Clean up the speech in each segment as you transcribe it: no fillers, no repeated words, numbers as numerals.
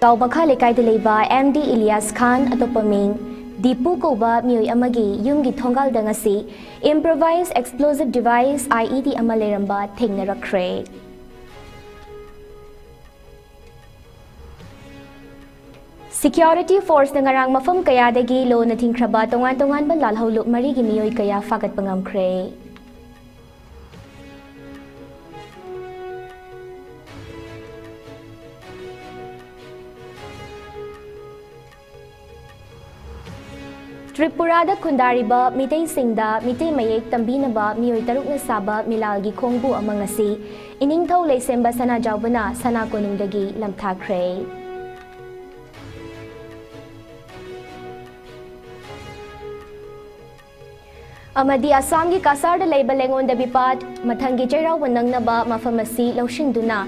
Gaw makha lekai de leiba MD Ilyas Khan atopaming Dipu Koba Miyoy Amagi Yumgi Thongal Dangasi Improvised Explosive Device IED Amaleramba Thengnarakre. Security Force nangarang mafam kaya dagi lo na thingkraba tongan ba lalhawluk marigi miyoy kaya fagat pangamkre. Tripurada Kundariba Mitay Singda Mitay Mayek Tambinaba Miyoy Taruk na Saba Milalgi Kongbu Amangasi Iningthaw Leisemba Sana Jawbana Sana Konungdagi Lamthakre. Amadi Assam gi Kasarda Leiba Lengon da Bipat Mathangi Jairaw Wanangnaba Mafamasi Laushinduna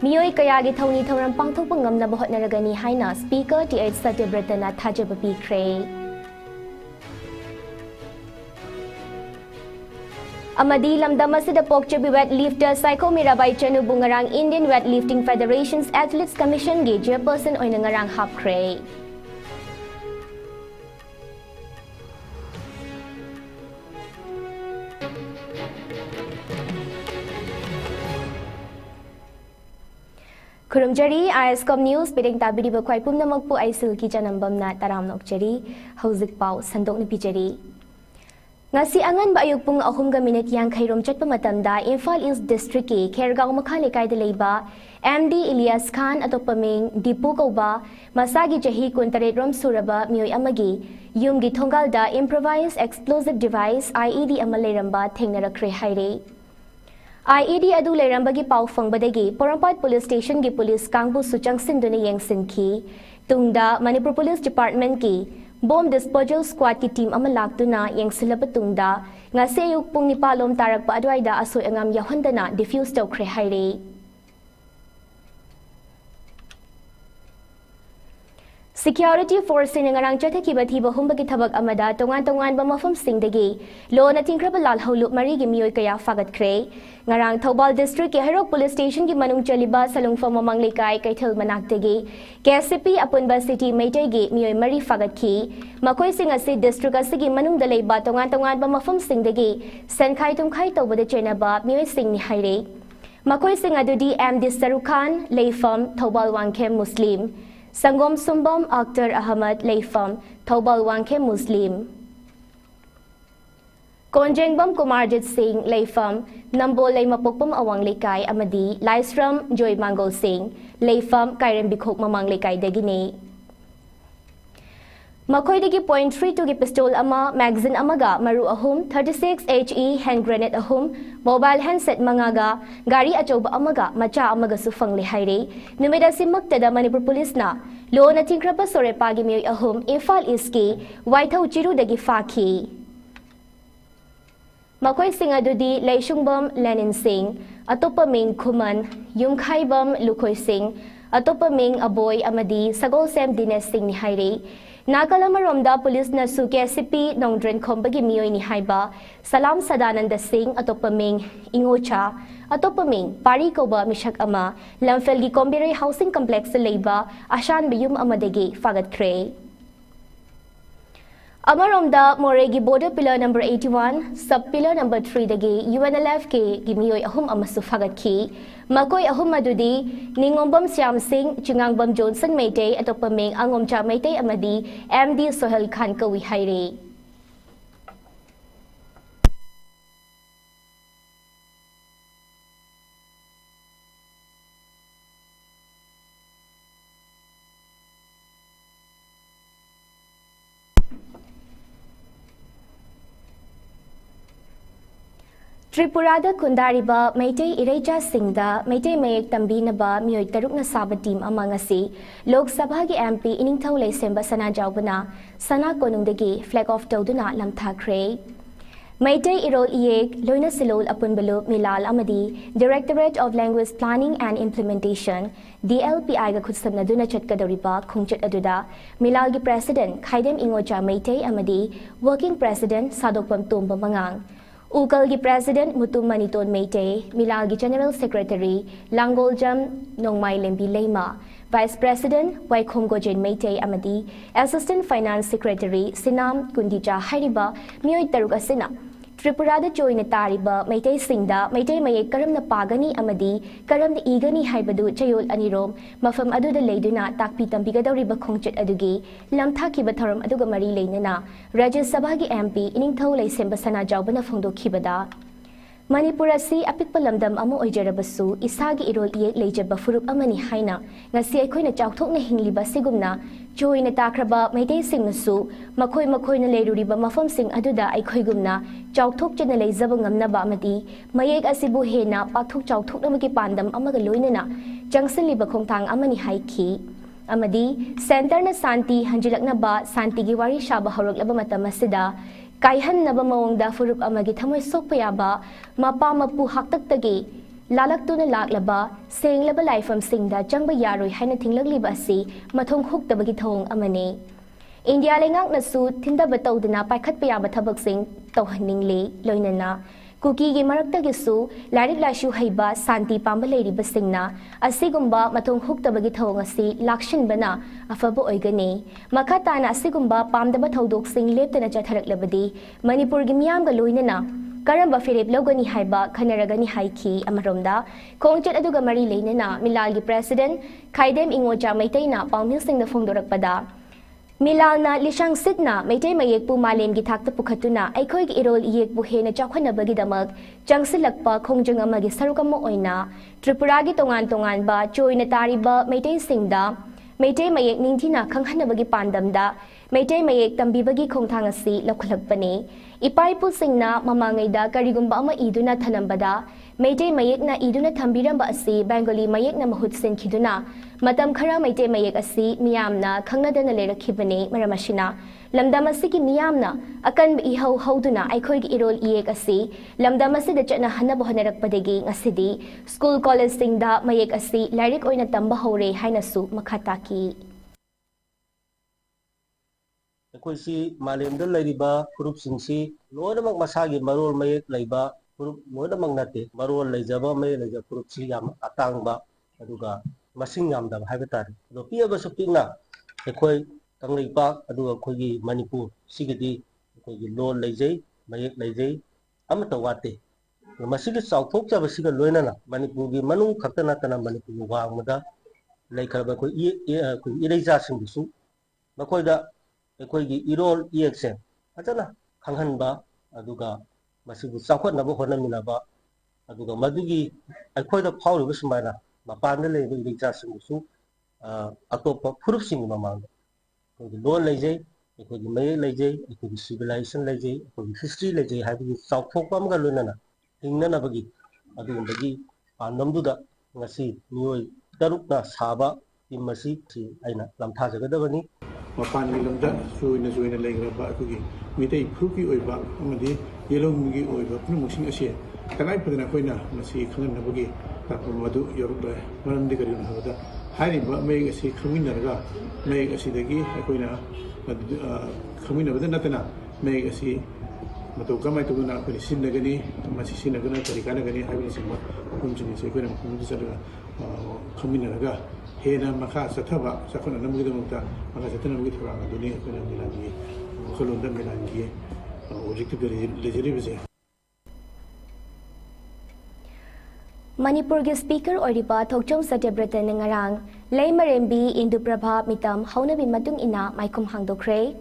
Miyoy Kayagi Thawni Thawram Pangthokpa ngamnaba hotnaragani haina Speaker T.H. Satyabratana Thajaba Pikre. Amadi lamdam asida pokchabi weightlifter Psycho Mirabai Chanu bungarang Indian Weightlifting Federation's Athletes Commission gi chairperson oinangarang hapkre. Kurumjari ISCOM News Piding Tabidi Bakwai Pumnamakpu Aisil ki Janambam na Taram Nokjari Hauzik Pau Sandok Nipijari. Ngasi angan ba ayuk pung 3 minute yang khairom chatpa matamda Imphal East District ki Khergaon makha lekai de leiba MD Ilyas Khan atopaming Dipu Koba masagi jahi 38 rom suraba miyoy amagi yumgi thongalda Improvised Explosive Device IED amaleramba thengnarakre haire. IED adu lerambagi pau fangbadagi Porampat Police Station gi police kangbu suchang sindune yengsinki tungda Manipur Police Department ki Bomb Disposal Squad ki team ama laktuna yengsilaba tungda ngase ayuk pung nipalom tarakpa adwaida asoy angam yahundana diffuse tawkre haire. Security Force nangarang chathaki bathiba humbagi thabak amada tongan ba mafam singdagi lo na tingkraba lalhawluk marigi miyoy kaya fagat kre ngarang Thobal District ki Herok Police Station ki manung chaliba salungfa mamang lekai kaithal manaktagi KCP apunba city Meitay gi miyoy mari fagat ki makoy sing asi district asigi manung dalaiba tongan ba mafam singdagi senkhai tumkhai tawbada chenaba miyoy sing ni haire makoy sing adudi MD Sarukhan Leifam Thobal Wangkhem Muslim Sangom Sumbam Akhtar Ahmad Leifam Thobal Wangkhem Muslim Konjengbam Kumarjit Singh Leifam Nambo Leimapokpam Awang Lekai Amadi Laisram Joy Mangol Singh Leifam Kairen Bikhok Mamang Lekai Degine Makoy digi .32 gi pistol ama magazine amaga maru ahum 36 HE hand grenade ahum mobile handset mangaga gari achoba amaga macha amaga sufang le haire numeda simaktada Manipur Police na lo na tingkrapa sore pagi miyoy ahum Imphal East ki waithau chiru dagi fakhi makoy singa dudi Leishungbam Lenin Singh atopa ming Khuman Yumkhaibam Lukoy Singh atopa ming Aboy amadi Sagolsem Dines Singh ni haire Nakalamaromda Police na su KCP Nongdren Khombagi miyoy ni haiba Salam Sadananda Singh atopaming Ingocha atopaming Pari Koba Mishak Ama Lamfelgi Kombire Housing Complex Leiba Ashan Biyum Amadegi Fagat Kre Amaromda Moregi Border Pillar number 81 Sub Pillar number 3 dagi UNLF ke gimiyoy ahum amasu fagat ki makoy ahum madudi Ningombam Siam Singh Chingangbam Johnson Meitay atopaming Angomcha Meitay amadi MD Sohel Khan kawi haire Tripurada Kundariba Meitay Ireja Singda Meitay Mayek Tambinaba miyoy taruk na saba team amangasi Lok Sabha gi MP iningthaw leisemba sana jawbana sana konungdagi flag off tawduna lamthakre Meitay Irol Iyek Loina Silol Apunbalub Milal Amadi Directorate of Language Planning and Implementation DLPI ga khutsamna duna chatkadoriba khungchat aduda Milal gi President Khaidem Ingocha Meitay Amadi Working President Sadokpam Tomba Mangang Ukalgi President Mutum Maniton Meitei, Milalgi General Secretary Langoljam Nongmai Lembi Leima, Vice President Waikhom Gojen Meitei Amadi, Assistant Finance Secretary Sinam Kundija Hariba, Mioy Taruk Asina, Tripurada Joina Tariba, Meitei Singda, Meitei Maye Karam na Pagani Amadi, Karam na Igani Haibadu Chayol Anirom, Mafam Adu the Laduna, Takpitam Bigadariba Kongchet Adugi, Lamtaki Bataram Aduga Mari Lanana, Rajya Sabagi MP, Iningtau Lay Sembasana Jawbana Fondo Kibada. Manipurasi apikpa lamdam amo oijarabasu isagi irol iek leijaba furup amani haina ngasi aikoina chawthok na hingliba sigumna joina takraba maitei singnasu makhoi na leiruriba mafam sing aduda aikoigumna chawthok chena leijaba ngamnaba amadi mayek asibu hena pathok chawthok namagi pandam amaga loinana jangsanliba khongthang amani haiki amadi center na santi hanjilaknaba santi gi wari shaba horoklaba matam asida Kaihan naba mawangda furup amagi thamoy sokpayaba mapa mapu haktaktagi lalaktu na laklaba senglaba laifam singda jangba yaroi haina thinglakliba asi mathong huktabagi thong amane India lengak nasu thindaba tawdana paikhatpayaba thabak sing tawhanningle loinana Kuki gi maraktagi su larik lashu haiba santi pamba leiriba singna asigumba mathong huktabagi thong asi lakshin bana afabo oigani makatana asigumba pamdaba thodok sing leptana chatharaklabadi Manipur gi miyam ga loinana karamba ferep logani haiba khanaragani haiki amaromda kongchet aduga mari leinana milal gi president khaidem ingoja maitaina pawmil singna phongdorakpada Milalna lishang sidna maitei mayek pu malem gi thakta pukhatuna aikoi gi irol yek bu hena chawkhanabagi damak jangsilakpa khongjang amagi sarukam oina Tripura gi tongan ba choina tariba maitei singda maitei mayek ningthina khanghanabagi pandamda maitei mayek tambibagi khongthang asi lokhlakpani ipaipu singna mamangaida karigumba ama iduna thanambada maitei mayek na iduna thambiramba asi Bengali mayek na mahut senkhiduna matam khara maitei mayek asi miyamna khangnadana lerakhibani maramashina lamdam asigi miyamna akan ihau hauduna aikhoi gi irol iek asi lamdam asida chana hanaba honarakpadegi ngasidi school college singda mayek asi lairik oina tamba hore hainasu makhataki Aku si malemda lariba grup singsi loda mag masagi marol mayek laiba grup loda mag nate marol laijaba may laija grup si yam atang ba aduga masing yam da habitar do pia ba supina ekoi tanglei pa aduga khogi Manipur sigidi khogi lol laijai mayek laijai amata wate masigi sauthok ja basiga loina na Manipur gi manung khatana tana Manipur wangmada laikharba khoi ireja singsu makoi da Ekoigi irol EXM atana khanghanba aduga masibu chawkhatnaba honaminaba aduga madugi aikoida phawriba sumaina mapanda leiba irija singsu atopa phurupsing mamang ekoigi lol leijai ekoigi may leijai ekoigi civilization leijai ekoigi history leijai habi chawthokpa amga loinana hingnanabagi adugumbagi pandamduda ngasi mioi tarukna saba timasi si aina lamthajagadabani Mapan lamda suina legraba akugi mitai phuki oiba amadi yelonggi oiba pnumusing asia kanai padana koina masi khangan nabagi madu yorba maramdi kari nahada hariba mai asi khaminarga mai asi dagi koina khamina bada natana mai asi matu kamai tu na kuni sinagani masi sinagana kari kana gani habi simba kumjini se koina kumjini saraga khaminarga Hena maka sataba sakona namgi damta maka satana namgi thora dunia kona milangi kholonda milangi objective lejeri bese Manipur gi speaker oriba thokchom Satyabrata ngarang leimarembi Indu-Prabha mitam haunabi matung ina maikum hangdokre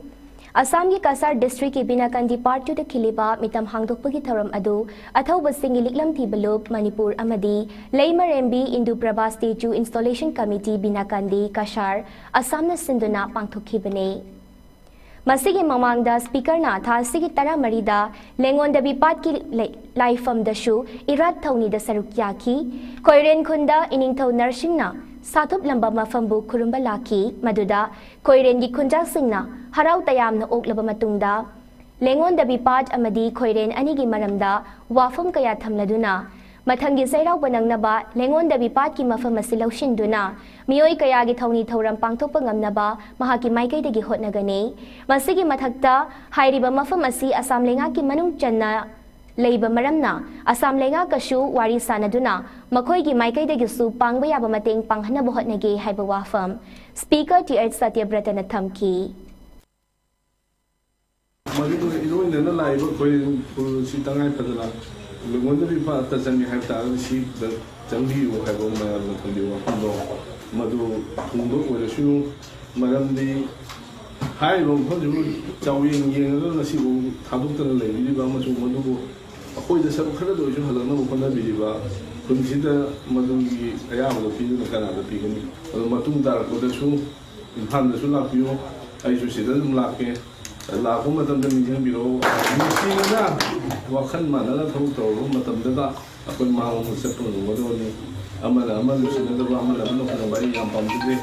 Assam gi Kasar district ki Binakandi party de Kiliba mitam hangdokpagi thoram adu athauba singi liklam thi balup Manipur amadi leimarembi Indu-Prabha statue installation committee Binakandi Kasar Assam na sinduna pangthokhibane Masigi mamangda speaker na tha sigi tara marida lengon da bipat ki laifam da shu irat thauni da sarukya ki koiren khunda iningthau nursing na Satup lamba mafambu kurumba laki maduda koiren gi khunjak singna harau tayamna oklaba matungda lengon da bipat amadi koiren anigi maramda wafam kaya thamladuna mathangi sairau banangnaba lengon da bipat ki mafam asilaushinduna mioi kaya gi thawni thawram pangthokpa ngamnaba mahaki maikai dagi hotnagani masigi mathakta hairiba mafam asi Assam lenga ki manung channa leiba maramna Assam lenga kashu wari sanaduna makhoi gi maikaidagi su pangba yaba mateng panghana bohotnage haiba wafam Speaker TH Satyabrata na thamki Madu ilo nena laiba koi si tangai padala lungonda bi pa ta jani hai ta si da jambi wo hai bo ma na thandi wa no madu thungdo ko da shu maram di hai bo pho ju chaw yin yin na si bo thaduk ta le bi ba ma chu madu bo koi da saru khara do ju hala na bo na bi ba kun si da madu gi aya ma do pi na kana da pi ni matung dar ko da shu in han da shu la pi yo ai su si da la ke la ko matam da mi jang biro mi si na wa khan ma na tho to ro matam da akon ma mo se to ro do ni amala amalu si na da ba amala no ko ba yam pam de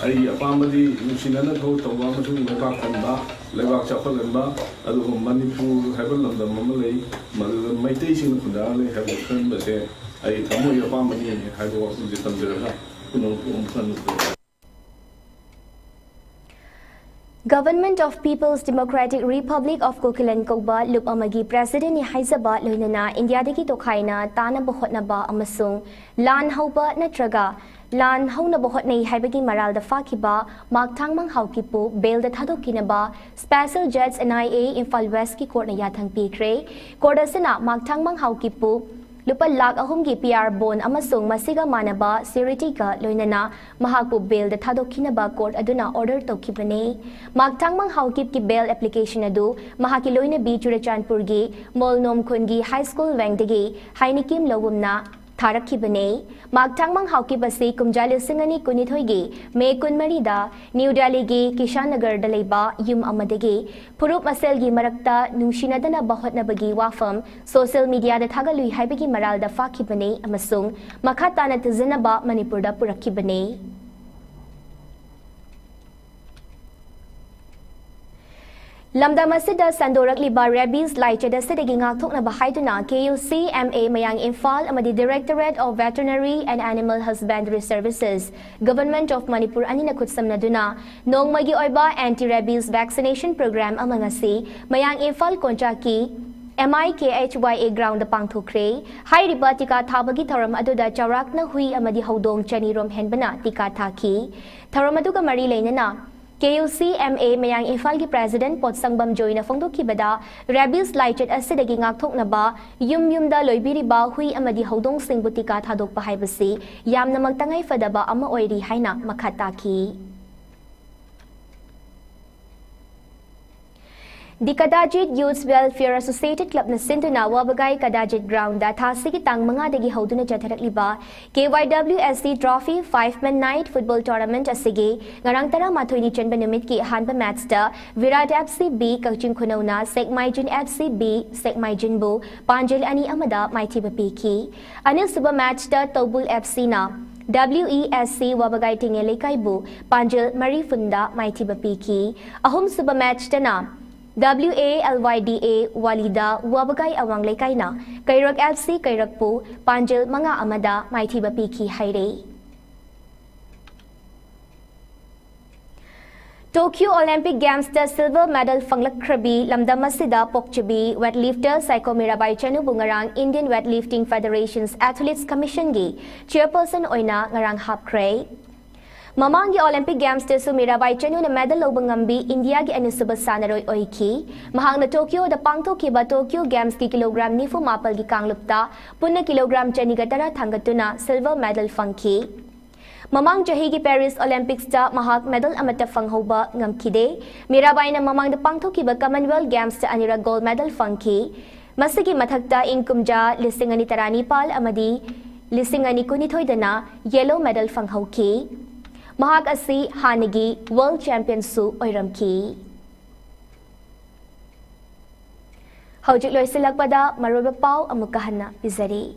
ai apam di mi si na tho to wa ma thu ma ka khan ba le ba cha khol ba adu ko manipur ha ba lam da ma le ma mai te si na da le ha ba khan ba se ai thamo ya pam ni ha do wa si tam de ra ko no ko khan Government of People's Democratic Republic of Coquitlam Kouba Lup Amagi President ni Haizaba Loinana India dagi Tokhaina Tana Bohotnaba Amasung Lan Hauba Natraga Lan Hauna Bohotnei Haibagi Maral the Fakiba Mark Tangmang Haukipu Bail the Tadokinaba Special Judge NIA Infal West Ki Court na Yathang Pikre Kordasina Mark Tangmang Haukipu Lupa lak ahum gi PR bon amasung masiga manaba security ka loinana mahakpu bail the thadokhinaba court aduna order tokibane magtangmang haukip ki bail application adu mahaki loina bi churachanpur gi molnom khungi high school wangdagi hainikim lowumna Tharakibane, Magtangmang Haukibasi, Kumjali Singani Kunithoigi, May Kunmarida, New Delhi Gi, Kishanagar Daleba, Yum Amadegi, Purup Maselgi Marakta, Nushinadana Bahotnabagi Wafam, social media the Tagalui Haibagi Maralda Fakibane, Amasung, Makatana Tizinaba, Manipurda Purakibane. Lamda Masida Sandorak Liba Rabies Laichada Sidagi Ngaktok na Bahaiduna KUC MA Mayang Infal Amadi Directorate of Veterinary and Animal Husbandry Services Government of Manipur Anina Kutsam Naduna Nong Magi Oiba Anti-Rabies Vaccination Program Amangasi Mayang Infal Konchaki MIKHYA ground the Pangthukre Hai Riba Tika Thabagi Tharam Aduda Charak na Hui Amadi Haudong Chanirom Henbana Tika Thaki Tharamaduga Mari Lainana KUC MA Mayang Infal ki President Potsangbam Joy na Fongdokibada Rabies Laichet Asidagi Ngakthok na ba Yumda Loibiri ba Hui Amadi Haudong Singbutika Thadok Pahaibasi Yamna Magtangay Fadaba Ama Oiri Haina Makataki Di Kadajit Youth Welfare Associated Club na Sintuna Wabagay Kadajit Ground da Thasigitang mga dagi hauduna jatarak liba KYWSC Trophy 5-man night football tournament asige ngarang tara mathoy ni Chenba Numit ki hanba match da Virat FC B Kaching Kunauna Sekmaijin FC B Sekmaijin Bu Panjil Ani Amada Maiti Bapiki Anil Suba match da Tobul FC na WESC Wabagay Tingele Kaibu Panjil Marifunda Maiti Bapiki Ahum Suba match da na WALYDA Walida Wabagay Awang Lekay na Kairak FC Kairak Po Panjil Mga Amada Maiti Bapiki Haire Tokyo Olympic Games da silver medal Fanglak Krabi Lamda Masida Pokchabi weightlifter Saiko Mirabai Chanu Bungarang Indian Weightlifting Federation's Athletes Commission gi Chairperson Oina Ngarang Hapkray Mamangi Olympic Games te Mirabai Chanu na medal lobangambi India gi anisuba sanaroy oiki mahang na Tokyo da pangto ki ba Tokyo Games ki kilogram nifu mapal gi kanglupta punna kilogram chani gatara thangatuna silver medal fangki Mamang jahi ki Paris Olympics da mahak medal amata fanghoba ngamkide Mirabai na mamang da pangto ki ba Commonwealth Games ta anira gold medal fangki masigi mathakta inkumja lisingani tarani pal amadi lisingani kunithoy dana yellow medal fanghauki Mahak asi hanigi World Champion su oiramki. Haujik loy silagpada maroba pau amukahana bizari.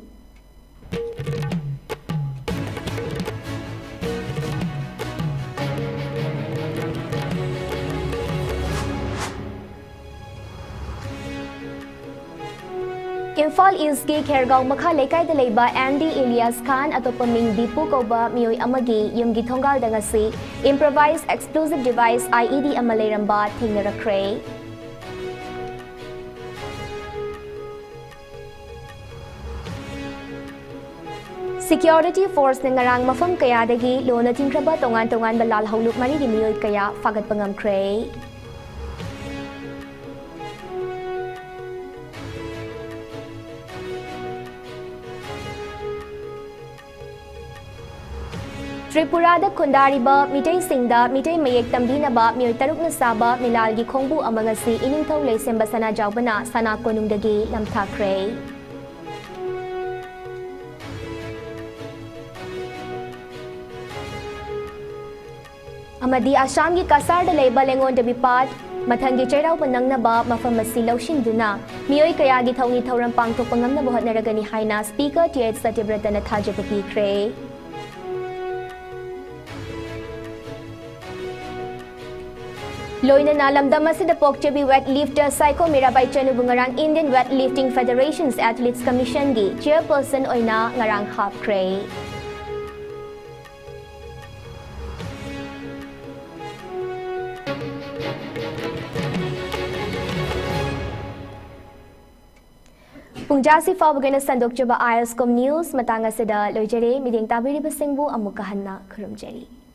Infal East gi Khergaon makha lekay da leiba Andy Elias Khan atopaming Dipu Koba miyoy amagi yumgi thongal da ngasi improvised explosive device IED amaleramba thingnarakrey Security Force na ngarang mafam kaya dagi lona tingkraba tongan-tongan balal hauluk mari di miyoy kaya fagat pangamkre. Tripurada Kundariba, Mitay Singda, Mitay Mayek Tambinaba, Mir Taruk na Saba, Milalgi Kongbu Amangasi, Iningtaw Laysemba Sana Jawbana, Sana Konungdagi, Lamtakre. Amadi Assamgi Kasar da Leba Lengon da Bipat, Mathangi Chairaw Panang na ba, Mafamasi Laushin Duna, Miyoy Kayagi Tawni Tawrang Pangtok Pangam na Buhat na Ragani Haina, Speaker T.H. Satyabrata na Thajapati Kre. Loy na nalamdaman sa Dapok Chabi weightlifter Psycho Mirabai Chanu bungarang Indian Weightlifting Federation's Athletes Commission gi chairperson oy na ngarang half cray. Pungjasi Fawagana Sandok Chaba ISCOM News matanga sada loy jere miding tabiri basingbu amukahan na kurumjeri.